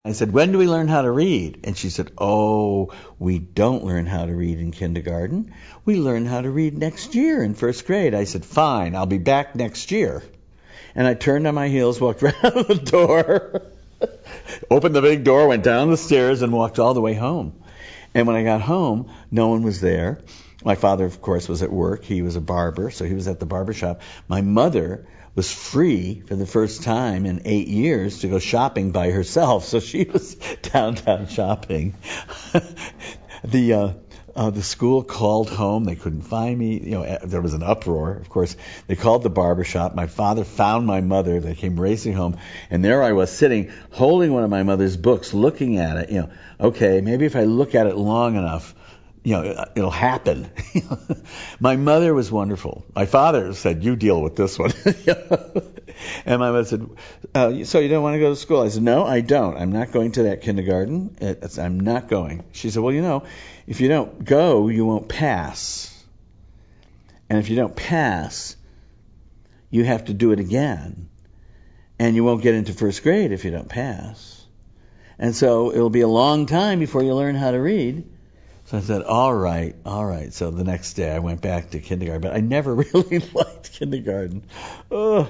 I said, when do we learn how to read? And she said, oh, we don't learn how to read in kindergarten. We learn how to read next year in first grade. I said, fine, I'll be back next year. And I turned on my heels, walked right out of the door, opened the big door, went down the stairs, and walked all the way home. And when I got home, no one was there. My father, of course, was at work. He was a barber, so he was at the barber shop. My mother was free for the first time in 8 years to go shopping by herself. So she was downtown shopping. The school called home. They couldn't find me. There was an uproar. Of course, they called the barber shop. My father found my mother. They came racing home. And there I was sitting, holding one of my mother's books, looking at it. Okay, maybe if I look at it long enough, it'll happen. My mother was wonderful. My father said, you deal with this one. And my mother said, so you don't want to go to school? I said, no, I don't. I'm not going to that kindergarten. I'm not going. She said, well, if you don't go, you won't pass. And if you don't pass, you have to do it again. And you won't get into first grade if you don't pass. And so it'll be a long time before you learn how to read. So I said, all right. So the next day I went back to kindergarten, but I never really liked kindergarten. Oh,